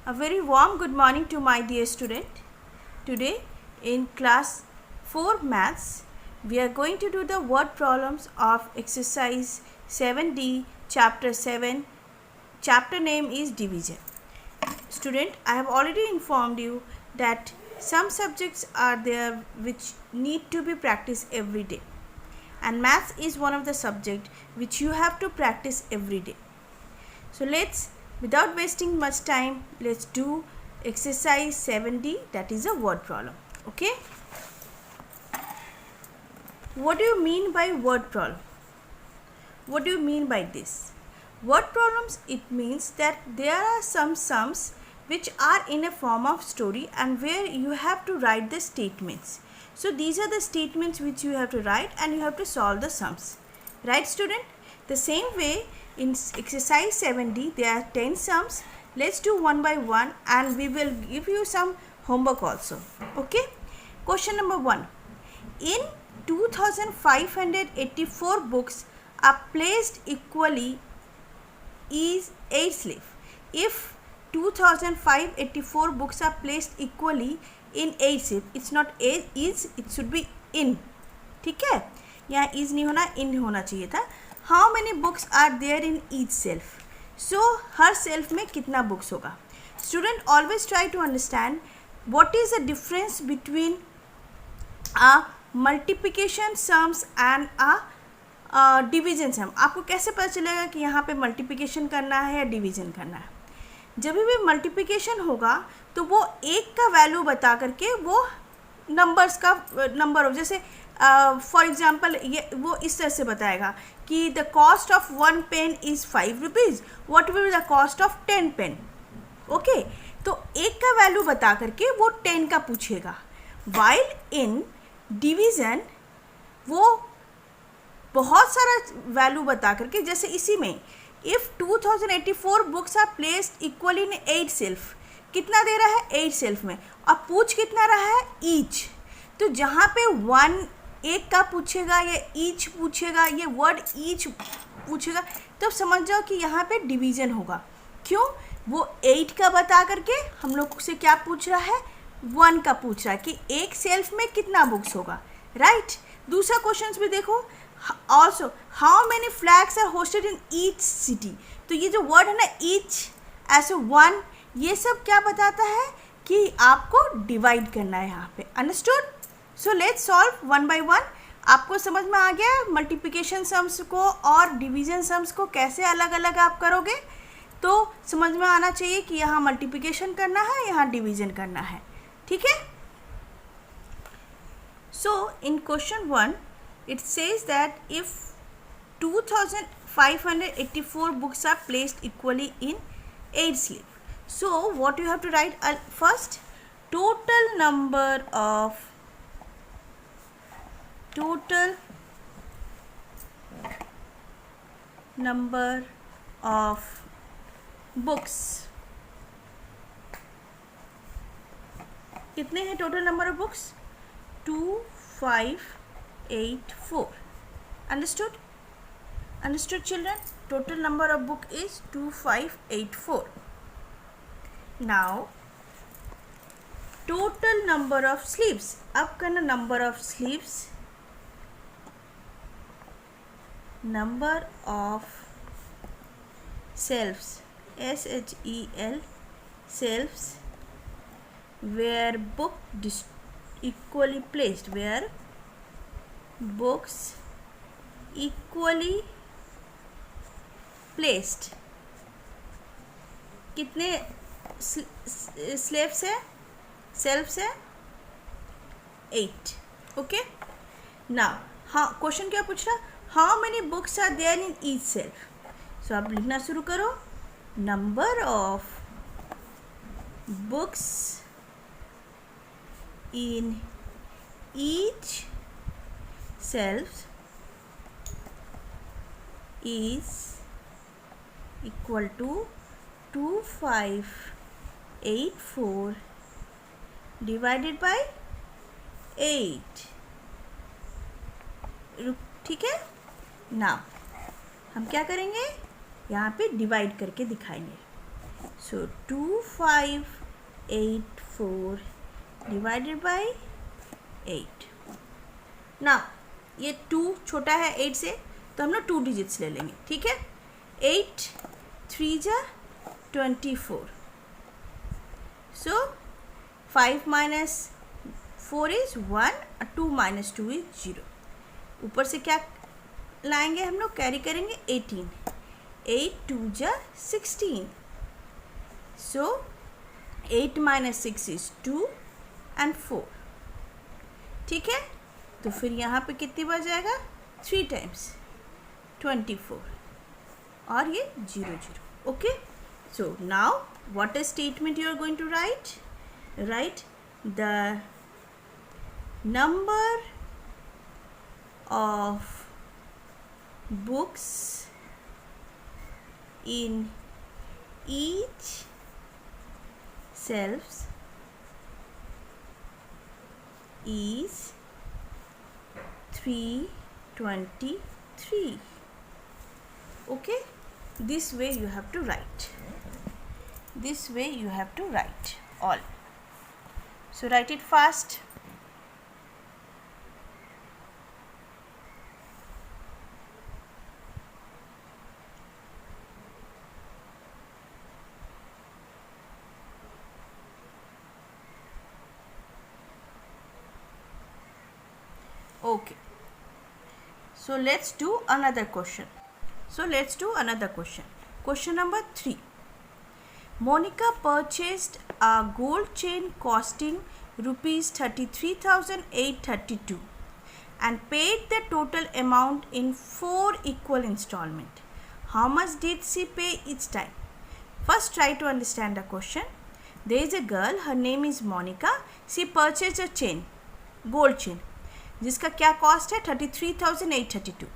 A very warm good morning to my dear student. Today in class 4 maths we are going to do the word problems of exercise 7D chapter 7. Chapter name is division. Student, I have already informed you that some subjects are there which need to be practiced every day, and maths is one of the subject which you have to practice every day. So without wasting much time, let's do exercise 7D, that is a word problem. Okay, what do you mean by word problem? What do you mean by this? Word problems, it means that there are some sums which are in a form of story and where you have to write the statements. So these are the statements which you have to write and you have to solve the sums. Right, student? The same way in exercise 7D there are 10 sums. Let's do one by one and we will give you some homework also. Okay? Question number 1. In 2584 books are placed equally is 8 sleeve. If 2584 books are placed equally in 8 sleeve, it's not a is, it should be in. ठीक है, यहाँ is नहीं होना, in होना चाहिए था. How many books are there in each shelf? So her shelf में कितना books होगा? Student, always try to understand what is the difference between a multiplication sums and a division sum. आपको कैसे पता चलेगा कि यहाँ पे मल्टीप्लिकेशन करना है या डिवीजन करना है? जब भी मल्टीप्लिकेशन होगा तो वो एक का वैल्यू बता करके वो नंबर्स का नंबर हो, जैसे फॉर एग्जांपल ये वो इस तरह से बताएगा कि the cost of 1 pen is 5 rupees, what will be the cost of 10 pen. Okay, तो एक का वैल्यू बता करके वो 10 का पूछेगा. वाइल इन डिवीज़न वो बहुत सारा वैल्यू बता करके, जैसे इसी में if 2084 books are placed equally in 8 shelf, कितना दे रहा है 8 सेल्फ में, और पूछ कितना रहा है ईच. तो जहाँ पे 1 एक का पूछेगा या ईच पूछेगा, ये वर्ड ईच पूछेगा, तो समझ जाओ कि यहाँ पे डिवीज़न होगा. क्यों? वो 8 का बता करके हम लोग से क्या पूछ रहा है, 1 का पूछ रहा है कि एक सेल्फ में कितना बुक्स होगा. राइट. दूसरा क्वेश्चन भी देखो, also how many flags are hosted in each city. तो ये जो वर्ड है ना ईच ऐसे 1, ये सब क्या बताता है कि आपको डिवाइड करना है यहाँ पे. Understood? So let's solve one by one. आपको समझ में आ गया मल्टीप्लिकेशन सम्स को और डिवीजन सम्स को कैसे अलग अलग आप करोगे? तो समझ में आना चाहिए कि यहाँ मल्टीप्लिकेशन करना है, यहाँ डिवीजन करना है. ठीक है? सो इन question 1 it says that if 2584 books are placed equally in 8 sleeve, so what you have to write first? Total number of books. कितने हैं total number of books? 2584. Understood? Understood, children? Total number of book is 2584. Now total number of sleeves. अब करना number of sleeves. Number of shelves. SHEL shelves where book equally placed, where books equally placed. कितने slaves है, सेल्फ्स है? 8. Okay. Now हाँ, question क्या पूछ रहा? How many books are there in each shelf. So आप लिखना शुरू करो. Number of books in each shelf is equal to 2584 divided by 8. ठीक है. नाउ हम क्या करेंगे, यहाँ पे डिवाइड करके दिखाएंगे. So 2584 divided by 8. Now ये 2 छोटा है 8 से, तो हम लोग 2 डिजिट्स ले लेंगे, ठीक है. 8 3 जा 24. So 5 minus 4 is 1, 2 minus 2 is 0. ऊपर से क्या लाएंगे हम लोग, कैरी करेंगे 18. 8 2 जा 16. So 8 minus 6 is 2 and 4. ठीक है. तो फिर यहाँ पे कितनी बार जाएगा, 3 times 24 और ये 0 0. Okay. So now what is statement you are going to write? Write the number of books in each shelves is 323. Okay, this way you have to write. This way you have to write all. So write it fast. Okay. So let's do another question. Question number 3. Monica purchased a gold chain costing rupees 33,832 and paid the total amount in 4 equal installments. How much did she pay each time? First, try to understand the question. There is a girl, her name is Monica. She purchased a chain, gold chain, जिसका क्या cost है 33,832.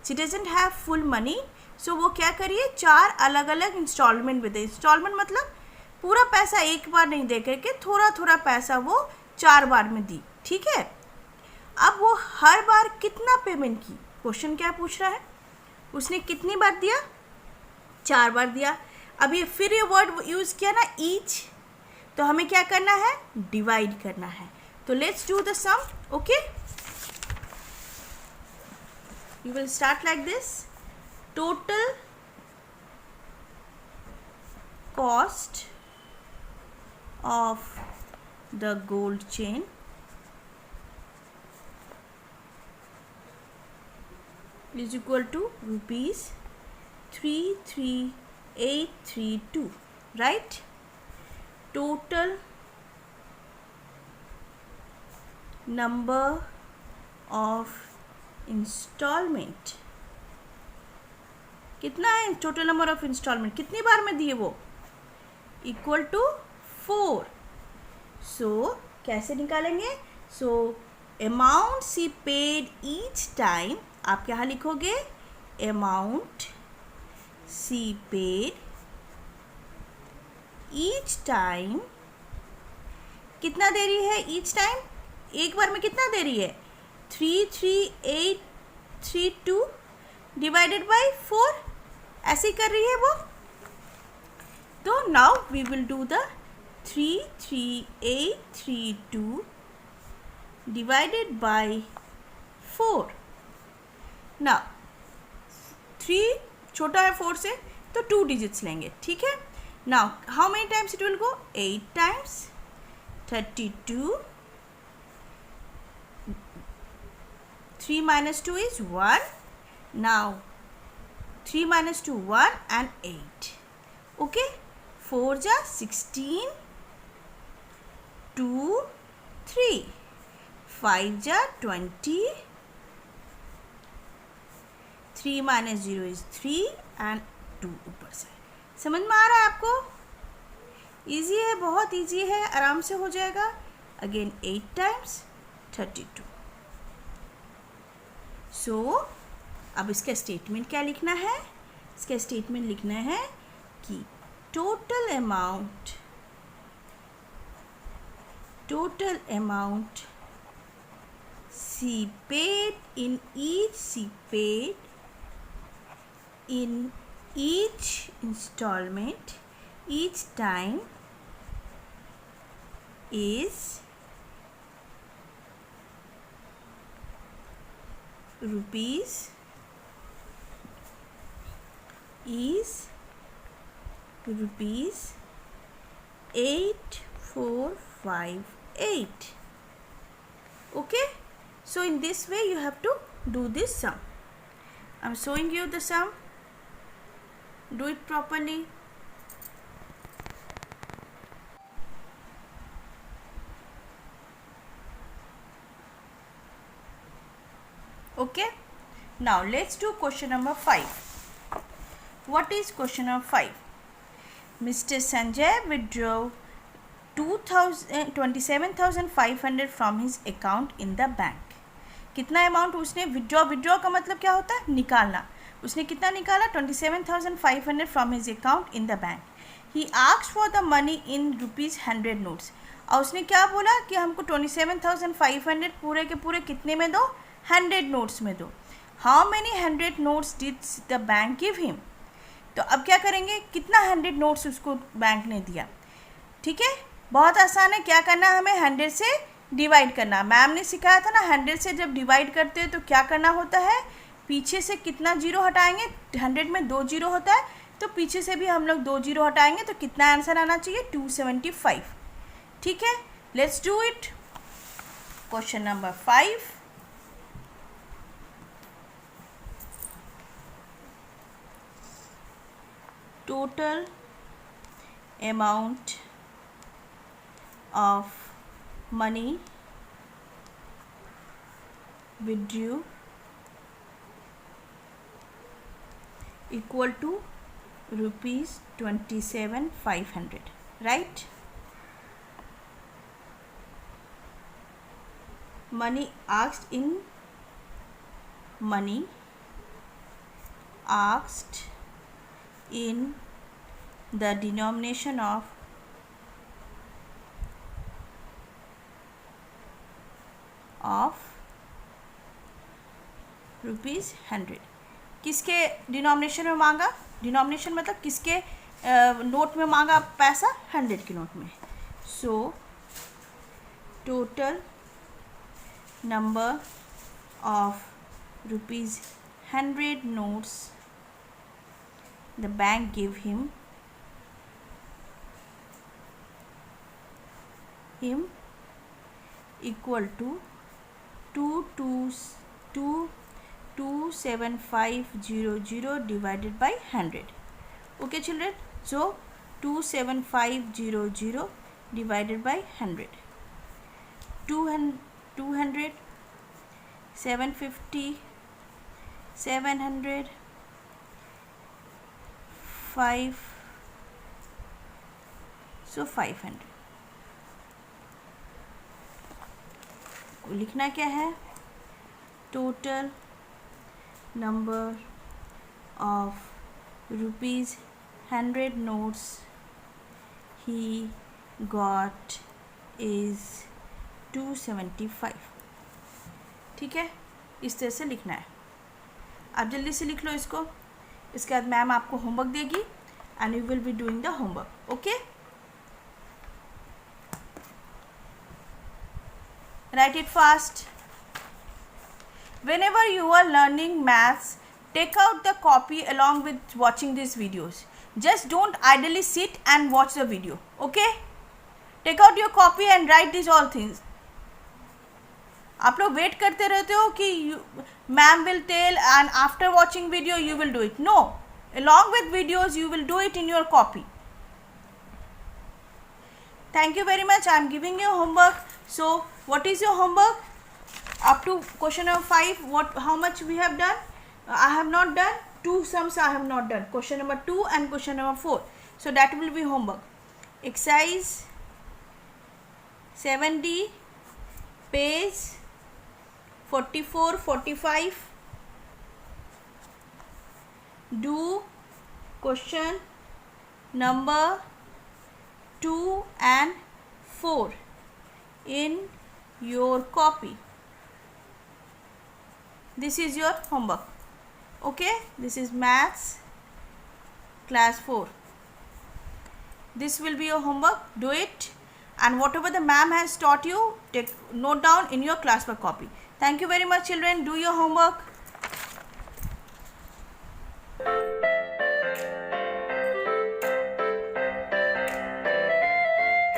She doesn't have full money, so वो क्या करिए 4 अलग अलग instalment में दे. Instalment मतलब पूरा पैसा एक बार नहीं दे करके थोड़ा थोड़ा पैसा वो 4 बार में दी, ठीक है. अब वो हर बार कितना पेमेंट की, क्वेश्चन क्या पूछ रहा है, उसने कितनी बार दिया, 4 बार दिया. अब ये फिर ये वर्ड यूज़ किया ना ईच, तो हमें क्या करना है, डिवाइड करना है. तो let's do the sum. Okay, you will start like this. Total cost of the gold chain is equal to rupees 33832, right? Total number of installment कितना है, टोटल नंबर ऑफ इंस्टॉलमेंट कितनी बार में दिए वो, इक्वल टू 4. सो कैसे निकालेंगे, so amount सी paid each time, आप क्या लिखोगे, अमाउंट सी पेड ईच टाइम. कितना दे रही है ईच टाइम, एक बार में कितना दे रही है, 33832 डिवाइडेड बाई 4, ऐसे कर रही है वो. तो now we will do the 33832 divided by 4. Now 3 छोटा है 4 से, तो 2 डिजिट्स लेंगे, ठीक है. Now how many times it will go, 8 times 32. 3 minus 2 is 1. Now 3 minus 2 1 and 8. Okay, 4 ja 16, 2 3, 5 ja 20, 3 minus 0 is 3 and 2 ऊपर से. समझ में आ रहा है आपको, इजी है, बहुत इजी है, आराम से हो जाएगा. Again 8 times 32. सो अब इसका स्टेटमेंट क्या लिखना है, इसका स्टेटमेंट लिखना है कि total amount she paid in each installment each time is rupees 8458. Okay, so in this way you have to do this sum. I'm showing you the sum. Do it properly. Okay, now let's do question number 5. What is question number 5? Mr. Sanjay withdrew 27,500 from his account in the bank. कितना amount उसने withdraw का मतलब क्या होता है? निकालना. उसने कितना निकाला? 27,500 from his account in the bank. He asked for the money in ₹100 notes. और उसने क्या बोला कि हमको 27,500 पूरे के पूरे कितने में दो? 100 नोट्स में दो. How many 100 notes did the bank give him? तो अब क्या करेंगे? कितना 100 नोट्स उसको बैंक ने दिया. ठीक है, बहुत आसान है. क्या करना है? हमें 100 से डिवाइड करना. मैम ने सिखाया था ना, 100 से जब डिवाइड करते हैं तो क्या करना होता है? पीछे से कितना जीरो हटाएंगे? 100 में 2 जीरो होता है, तो पीछे से भी हम लोग 2 जीरो हटाएंगे तो कितना आंसर आना चाहिए? 275. ठीक है, let's do it. Question number 5. Total amount of money withdrew equal to ₹27,500, right? Money asked in the denomination of ₹100. किसके डिनोमिनेशन में मांगा? डिनोमिनेशन मतलब किसके नोट में मांगा पैसा? 100 के नोट में. So total number of ₹100 notes the bank gave him equal to 27500 divided by 100. Okay children, so 27500 divided by 100. 200, 750, 700, 5, so 500. लिखना क्या है? Total number of ₹100 notes he got is 275. ठीक है, इस तरह से लिखना है. आप जल्दी से लिख लो इसको. इसके बाद मैम आपको होमवर्क देगी and you will be doing the homework. Okay, write it fast. Whenever you are learning maths, take out the copy along with watching these videos. Just don't idly sit and watch the video. Okay, take out your copy and write these all things. आप लोग wait करते रहते हो कि ma'am will tell and after watching video you will do it. No, along with videos you will do it in your copy. Thank you very much. I am giving you homework. So what is your homework? Up to question number 5, how much we have done? I have not done 2 sums. I have not done question number 2 and question number 4. So that will be homework. Exercise 7D, page 44-45. Do question number 2 and 4 in your copy. This is your homework. Okay, this is maths class 4. This will be your homework. Do it, and whatever the ma'am has taught you, take note down in your classwork copy. Thank you very much, children. Do your homework.